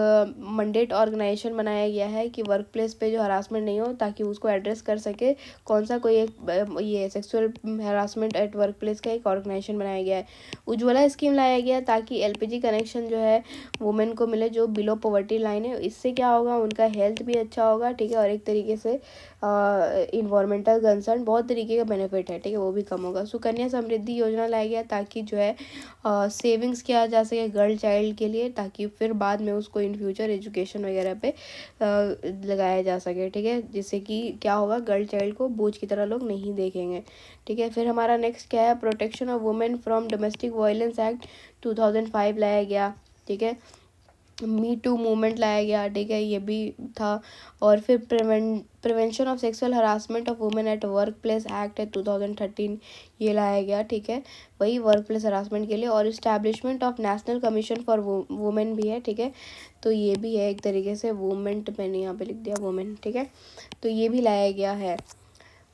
मंडेट ऑर्गेनाइजेशन बनाया गया है कि वर्क प्लेस पे जो हरासमेंट नहीं हो, ताकि उसको एड्रेस कर सके कौन सा कोई एक ये sexual harassment at work place का एक ऑर्गेनाइजेशन बनाया गया है। उज्ज्वला स्कीम लाया गया ताकि एलपीजी कनेक्शन जो है वुमेन को मिले जो बिलो पॉवर्टी लाइन है। इससे क्या होगा, उनका हेल्थ भी अच्छा होगा, ठीक है, और एक तरीके से इन्वायरमेंटल कंसर्न बहुत तरीके का बेनिफिट है, ठीक है, वो भी कम होगा। सुकन्या समृद्धि योजना लाया गया ताकि जो है सेविंग्स किया जा सके गर्ल चाइल्ड के लिए, ताकि फिर बाद में उसको इन फ्यूचर एजुकेशन वगैरह पे लगाया जा सके, ठीक है, जिससे कि क्या होगा, गर्ल चाइल्ड को बोझ की तरह लोग नहीं देखेंगे, ठीक है। फिर हमारा नेक्स्ट क्या है, protection of women from domestic violence act 2005 लाया गया, ठीक है। मी टू मूवमेंट लाया गया, ठीक है, ये भी था। और फिर prevention of sexual harassment of women at work place act है 2013, ये लाया गया, ठीक है, वही वर्क प्लेस हरासमेंट के लिए। और establishment of national commission for women भी है, ठीक है, तो ये भी है एक तरीके से वुमेंट, मैंने यहाँ पे लिख दिया वुमेन, ठीक है, तो ये भी लाया गया है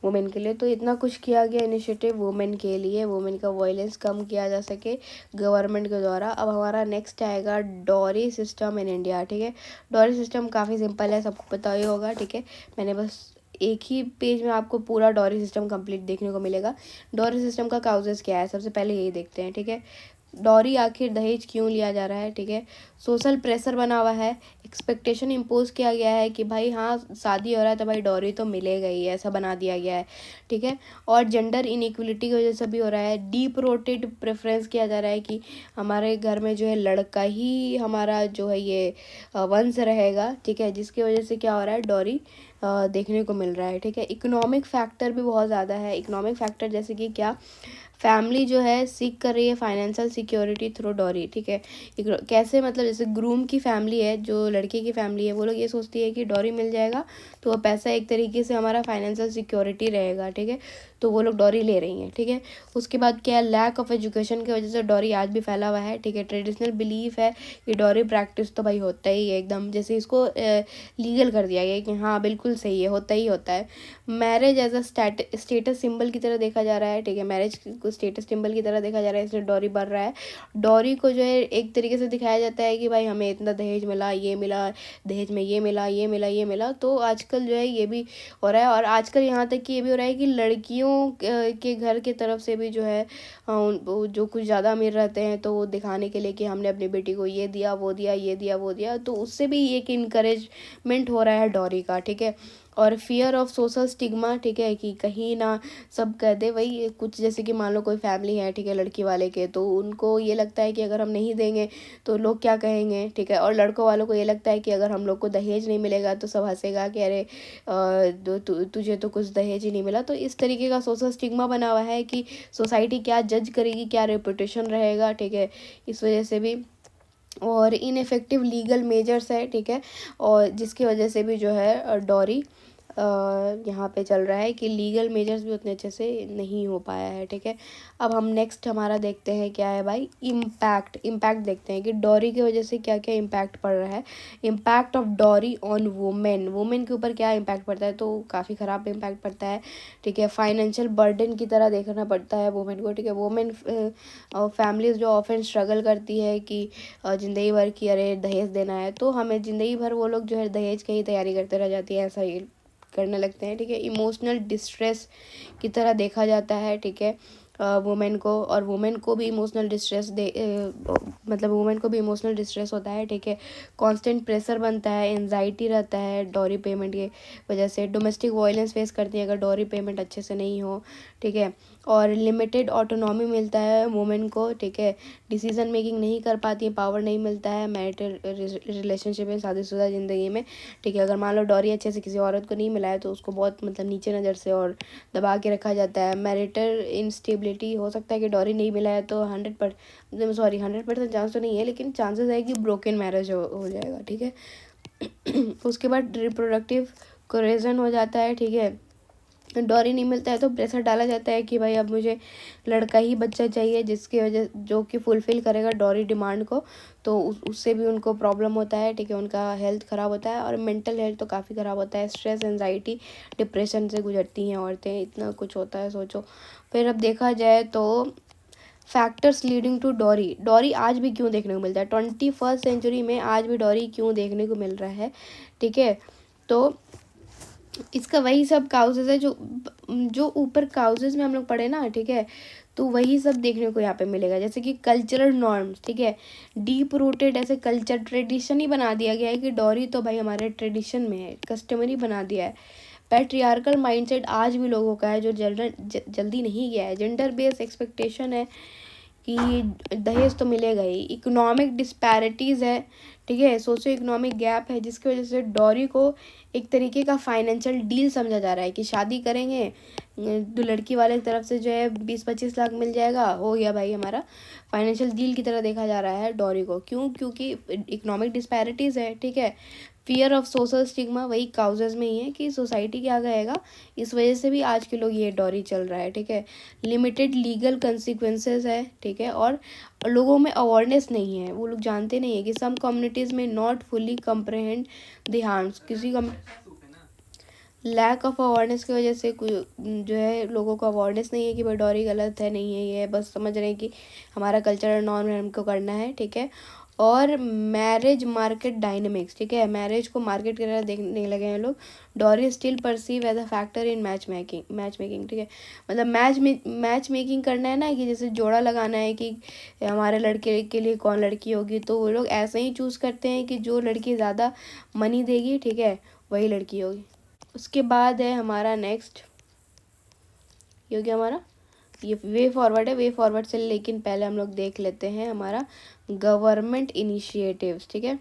वुमेन के लिए। तो इतना कुछ किया गया इनिशिएटिव वुमेन के लिए, वुमेन का वायलेंस कम किया जा सके गवर्नमेंट के द्वारा। अब हमारा नेक्स्ट आएगा डॉरी सिस्टम इन इंडिया, ठीक है। डॉरी सिस्टम काफ़ी सिंपल है, सबको पता ही होगा, ठीक है। मैंने बस एक ही पेज में आपको पूरा डॉरी सिस्टम कंप्लीट देखने को मिलेगा। डॉरी सिस्टम का काउजेस क्या है, सबसे पहले यही देखते हैं, ठीक है। डॉरी आखिर दहेज क्यों लिया जा रहा है, ठीक है। सोशल प्रेशर बना हुआ है, एक्सपेक्टेशन इम्पोज किया गया है कि भाई हाँ शादी हो रहा है तो भाई डॉरी तो मिलेगा ही, ऐसा बना दिया गया है, ठीक है। और जेंडर इनइक्वलिटी की वजह से भी हो रहा है, डीप रोटेड प्रेफरेंस किया जा रहा है कि हमारे घर में जो है लड़का ही हमारा जो है ये वंश रहेगा, ठीक है, जिसकी वजह से क्या हो रहा है, डॉरी देखने को मिल रहा है, ठीक है। इकोनॉमिक फैक्टर भी बहुत ज़्यादा है, इकोनॉमिक फैक्टर जैसे कि क्या, फैमिली जो है सीख कर रही है फाइनेंशियल सिक्योरिटी थ्रू डॉरी, ठीक है। कैसे, मतलब जैसे ग्रूम की फैमिली है, जो लड़के की फैमिली है, वो लोग ये सोचती है कि डॉरी मिल जाएगा तो वो पैसा एक तरीके से हमारा फाइनेंशियल सिक्योरिटी रहेगा, ठीक है, तो वो लोग डॉरी ले रही हैं, ठीक है। उसके बाद क्या है, लैक ऑफ एजुकेशन की वजह से डॉरी आज भी फैला हुआ है, ठीक है। ट्रेडिशनल बिलीफ है कि डॉरी प्रैक्टिस तो भाई होता ही है एकदम, जैसे इसको लीगल कर दिया गया कि हाँ बिल्कुल सही है, होता ही होता है। Marriage as a status symbol की तरह देखा जा रहा है, ठीक है, मैरिज को स्टेटस सिंबल की तरह देखा जा रहा है, इसलिए डॉरी बढ़ रहा है। डॉरी को जो है एक तरीके से दिखाया जाता है कि भाई हमें इतना दहेज मिला, ये मिला, दहेज में ये मिला, ये मिला, ये मिला, तो आजकल जो है ये भी हो रहा है। और आजकल यहाँ तक कि ये भी हो रहा है कि लड़कियों के घर की तरफ से भी जो है जो कुछ ज़्यादा अमीर रहते हैं तो वो दिखाने के लिए कि हमने अपनी बेटी को ये दिया, वो दिया, ये दिया, वो दिया, तो उससे भी एक इनकरेजमेंट हो रहा है डॉरी का, ठीक है। और फियर ऑफ सोशल स्टिग्मा, ठीक है, कि कहीं ना सब कह दे, वही कुछ जैसे कि मान लो कोई फैमिली है, ठीक है, लड़की वाले के, तो उनको ये लगता है कि अगर हम नहीं देंगे तो लोग क्या कहेंगे, ठीक है। और लड़कों वालों को ये लगता है कि अगर हम लोग को दहेज नहीं मिलेगा तो सब हंसेगा कि अरे तुझे तो कुछ दहेज ही नहीं मिला। तो इस तरीके का सोशल स्टिग्मा बना हुआ है कि सोसाइटी क्या जज करेगी, क्या रेपुटेशन रहेगा, ठीक है, इस वजह से भी। और इनफेक्टिव लीगल मेजर्स है, ठीक है, और जिसकी वजह से भी जो है डॉरी यहाँ पे चल रहा है कि लीगल मेजर्स भी उतने अच्छे से नहीं हो पाया है, ठीक है। अब हम नेक्स्ट हमारा देखते हैं क्या है भाई, इम्पैक्ट देखते हैं कि डॉरी की वजह से क्या क्या इम्पैक्ट पड़ रहा है। Impact of dowry on women के ऊपर क्या इम्पैक्ट पड़ता है, तो काफ़ी ख़राब इम्पैक्ट पड़ता है, ठीक है। फाइनेंशियल बर्डन की तरह देखना पड़ता है वुमेन को, ठीक है। वुमेन फैमिलीज जो ऑफन स्ट्रगल करती है कि ज़िंदगी भर की अरे दहेज देना है, तो हमें ज़िंदगी भर वो लोग जो है दहेज की ही तैयारी करते रह जाती है, ऐसा ही करने लगते हैं, ठीक है। इमोशनल डिस्ट्रेस की तरह देखा जाता है, ठीक है। वुमेन को, और वुमेन को भी इमोशनल डिस्ट्रेस मतलब वुमेन को भी इमोशनल डिस्ट्रेस होता है, ठीक है। कांस्टेंट प्रेशर बनता है, एंजाइटी रहता है डॉरी पेमेंट की वजह से, डोमेस्टिक वायलेंस फेस करती है अगर डॉरी पेमेंट अच्छे से नहीं हो, ठीक है। और लिमिटेड ऑटोनॉमी मिलता है वुमेन को, ठीक है। डिसीजन मेकिंग नहीं कर पाती है, पावर नहीं मिलता है मैरिटल रिलेशनशिप में, शादीशुदा ज़िंदगी में, ठीक है। अगर मान लो डॉरी अच्छे से किसी औरत को नहीं मिला है तो उसको बहुत मतलब नीचे नज़र से और दबा के रखा जाता है। मैरिटल इंस्टेबिलिटी, हो सकता है कि डॉरी नहीं मिला है तो 100% चांस तो नहीं है, लेकिन चांसेस है कि ब्रोकन मैरिज हो जाएगा, ठीक है। उसके बाद रिप्रोडक्टिव कोरेजन हो जाता है, ठीक है। डॉरी नहीं मिलता है तो प्रेशर डाला जाता है कि भाई अब मुझे लड़का ही बच्चा चाहिए, जिसकी वजह जो कि फुलफ़िल करेगा डॉरी डिमांड को, तो उससे भी उनको प्रॉब्लम होता है, ठीक है। उनका हेल्थ ख़राब होता है और मेंटल हेल्थ तो काफ़ी ख़राब होता है, स्ट्रेस, एंजाइटी, डिप्रेशन से गुजरती हैं औरतें, इतना कुछ होता है सोचो। फिर अब देखा जाए तो factors leading to dowry, dowry आज भी क्यों देखने को मिलता है 21st सेंचुरी में, आज भी डॉरी क्यों देखने को मिल रहा है, ठीक है। तो इसका वही सब काउजेज है जो जो ऊपर काउजेज में हम लोग पढ़े ना, ठीक है। तो वही सब देखने को यहाँ पे मिलेगा, जैसे कि कल्चरल नॉर्म्स, ठीक है। डीप रूटेड ऐसे कल्चर ट्रेडिशन ही बना दिया गया है कि डॉरी तो भाई हमारे ट्रेडिशन में है, कस्टमरी बना दिया है। पैट्रियार्कल माइंडसेट आज भी लोगों का है जो जल्दी नहीं गया है। जेंडर बेस्ड एक्सपेक्टेशन है कि दहेज तो मिलेगा ही। इकोनॉमिक डिस्पैरिटीज़ है, ठीक है। सोशो इकोनॉमिक गैप है जिसकी वजह से डॉरी को एक तरीके का फाइनेंशियल डील समझा जा रहा है कि शादी करेंगे तो लड़की वाले की तरफ से जो है 20-25 लाख मिल जाएगा, हो गया भाई हमारा, फाइनेंशियल डील की तरह देखा जा रहा है डॉरी को। क्यों? क्योंकि इकोनॉमिक डिस्पैरिटीज़ है, ठीक है। फियर ऑफ सोशल स्टिग्मा, वही काउजेज में ही है कि सोसाइटी क्या कहेगा, इस वजह से भी आज के लोग ये डॉरी चल रहा है, ठीक है। लिमिटेड लीगल कंसिक्वेंसेस है, ठीक है। और लोगों में अवेयरनेस नहीं है, वो लोग जानते नहीं है कि सम कम्युनिटीज़ में not fully comprehend the harms, किसी का लैक ऑफ अवेयरनेस की वजह से जो है लोगों को अवेयरनेस नहीं है कि भाई डॉरी गलत है, नहीं है, ये बस समझ रहे हैं कि हमारा कल्चरल नॉर्म है, हमको करना है, ठीक है। और मैरिज मार्केट डायनेमिक्स, ठीक है। मैरिज को मार्केट की तरह देखने लगे हैं लोग। Dowry still perceive as a factor in match making, ठीक है। मतलब मैच मेकिंग करना है ना, कि जैसे जोड़ा लगाना है कि हमारे लड़के के लिए कौन लड़की होगी, तो वो लोग ऐसे ही चूज़ करते हैं कि जो लड़की ज़्यादा मनी देगी, ठीक है, वही लड़की होगी। उसके बाद है हमारा नेक्स्ट, ये हो गया हमारा, ये वे फॉरवर्ड है, वे फॉरवर्ड से लेकिन पहले हम लोग देख लेते हैं हमारा गवर्नमेंट इनिशिएटिव्स, ठीक है।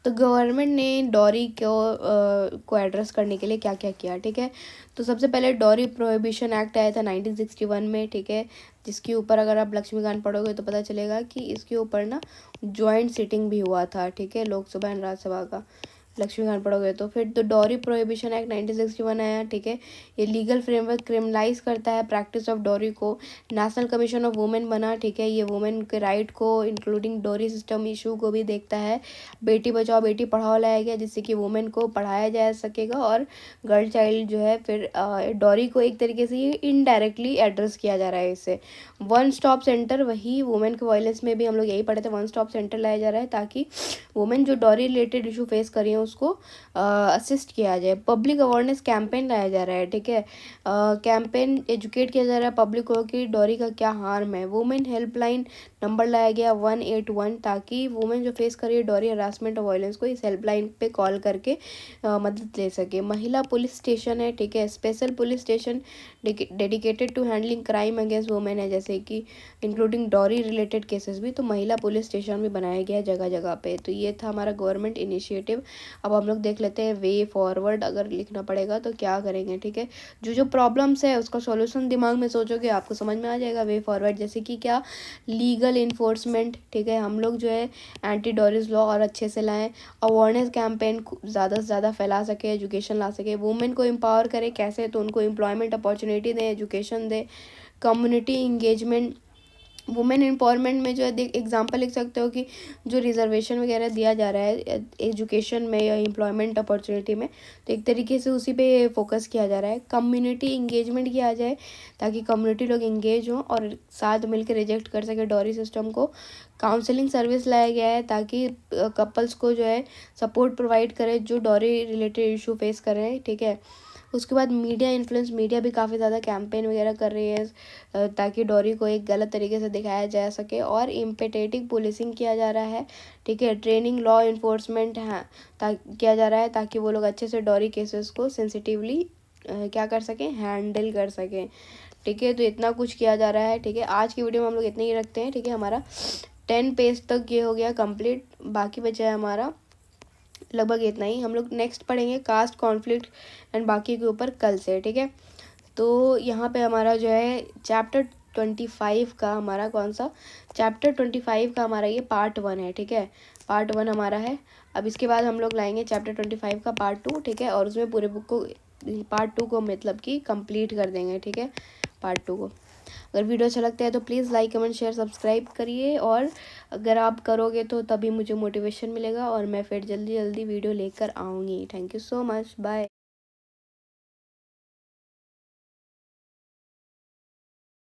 तो गवर्नमेंट ने डॉरी को एड्रेस करने के लिए क्या क्या किया, ठीक है। तो सबसे पहले डॉरी प्रोहिबिशन एक्ट आया था 1961 में, ठीक है। जिसके ऊपर अगर आप लक्ष्मीकांत पढ़ोगे तो पता चलेगा कि इसके ऊपर ना जॉइंट सिटिंग भी हुआ था, ठीक है, लोकसभा एंड राज्यसभा का, लक्ष्मीकांत पढ़ोगे तो। फिर तो डॉरी प्रोहिबिशन एक्ट 1961 आया, ठीक है। ये लीगल फ्रेमवर्क क्रिमिनलाइज करता है प्रैक्टिस ऑफ डॉरी को। नेशनल कमीशन ऑफ वुमेन बना, ठीक है। ये वुमेन के राइट को इंक्लूडिंग डॉरी सिस्टम इशू को भी देखता है। बेटी बचाओ बेटी पढ़ाओ लाया गया जिससे कि वुमेन को पढ़ाया जा सकेगा, और गर्ल चाइल्ड जो है फिर डॉरी को एक तरीके से ये इनडायरेक्टली एड्रेस किया जा रहा है इससे। वन स्टॉप सेंटर, वही वुमेन के वायलेंस में भी हम लोग यही पढ़े थे, वन स्टॉप सेंटर लाया जा रहा है ताकि वुमेन जो डॉरी रिलेटेड इशू फेस कर रही हैं उसको असिस्ट किया जाए। पब्लिक अवेयरनेस कैंपेन लाया जा रहा है, ठीक है। कैंपेन एजुकेट किया जा रहा है पब्लिक को कि डॉरी का क्या हार्म है। वुमेन हेल्पलाइन नंबर लाया गया 181, ताकि वुमेन जो फेस कर रही है डॉरी हरासमेंट और वायलेंस को इस हेल्पलाइन पे कॉल करके मदद ले सके। महिला पुलिस स्टेशन है, ठीक है। Special police station dedicated to handling crime against women है, जैसे कि इंक्लूडिंग डॉरी रिलेटेड केसेस भी, तो महिला पुलिस स्टेशन भी बनाया गया है जगह जगह पे। तो ये था हमारा गवर्नमेंट इनिशिएटिव। अब हम लोग देख लेते हैं वे फॉरवर्ड, अगर लिखना पड़ेगा तो क्या करेंगे, ठीक है। जो जो प्रॉब्लम्स है उसका सॉल्यूशन दिमाग में सोचोगे आपको समझ में आ जाएगा वे फॉरवर्ड। जैसे कि क्या, लीगल इन्फोर्समेंट, ठीक है। हम लोग जो है एंटी डॉरिस लॉ और अच्छे से लाएं। अवेयरनेस कैंपेन ज़्यादा से ज़्यादा फैला सके, एजुकेशन ला सके। वुमेन को एम्पावर करें, कैसे, तो उनको एम्प्लॉयमेंट अपॉर्चुनिटी दें, एजुकेशन दें। कम्युनिटी इंगेजमेंट, वुमेन एम्पावरमेंट में जो है एग्जांपल लिख सकते हो कि जो रिजर्वेशन वगैरह दिया जा रहा है एजुकेशन में या एम्प्लॉयमेंट अपॉर्चुनिटी में, तो एक तरीके से उसी पे फोकस किया जा रहा है। कम्युनिटी इंगेजमेंट किया जाए ताकि कम्युनिटी लोग इंगेज हों और साथ मिलकर रिजेक्ट कर सके डॉरी सिस्टम को। काउंसलिंग सर्विस लाया गया है ताकि कपल्स को जो है सपोर्ट प्रोवाइड करे जो डॉरी रिलेटेड इशू फेस कर रहे हैं, ठीक है। उसके बाद मीडिया इन्फ्लुएंस, मीडिया भी काफ़ी ज़्यादा कैंपेन वगैरह कर रही है ताकि डोरी को एक गलत तरीके से दिखाया जा सके। और इम्पेटेटिव पुलिसिंग किया जा रहा है, ठीक है। ट्रेनिंग लॉ इन्फोर्समेंट है किया जा रहा है ताकि वो लोग अच्छे से डोरी केसेस को सेंसिटिवली क्या कर सकें, हैंडल कर सकें, ठीक है। तो इतना कुछ किया जा रहा है, ठीक है। आज की वीडियो में हम लोग इतना ही रखते हैं, ठीक है। हमारा 10 पेज तक ये हो गया कंप्लीट, बाकी बचा है हमारा लगभग इतना ही। हम लोग नेक्स्ट पढ़ेंगे कास्ट कॉन्फ्लिक्ट एंड बाकी के ऊपर कल से, ठीक है। तो यहाँ पे हमारा जो है चैप्टर 25 का हमारा कौन सा, चैप्टर 25 का हमारा ये पार्ट 1 है, ठीक है। पार्ट 1 हमारा है। अब इसके बाद हम लोग लाएंगे चैप्टर 25 का पार्ट 2, ठीक है। और उसमें पूरे बुक को पार्ट 2 को मतलब कि कंप्लीट कर देंगे, ठीक है, पार्ट 2 को। अगर वीडियो अच्छा लगता है तो please like comment share subscribe करिए, और अगर आप करोगे तो तभी मुझे मोटिवेशन मिलेगा और मैं फिर जल्दी जल्दी वीडियो लेकर आऊँगी। Thank you so much, bye.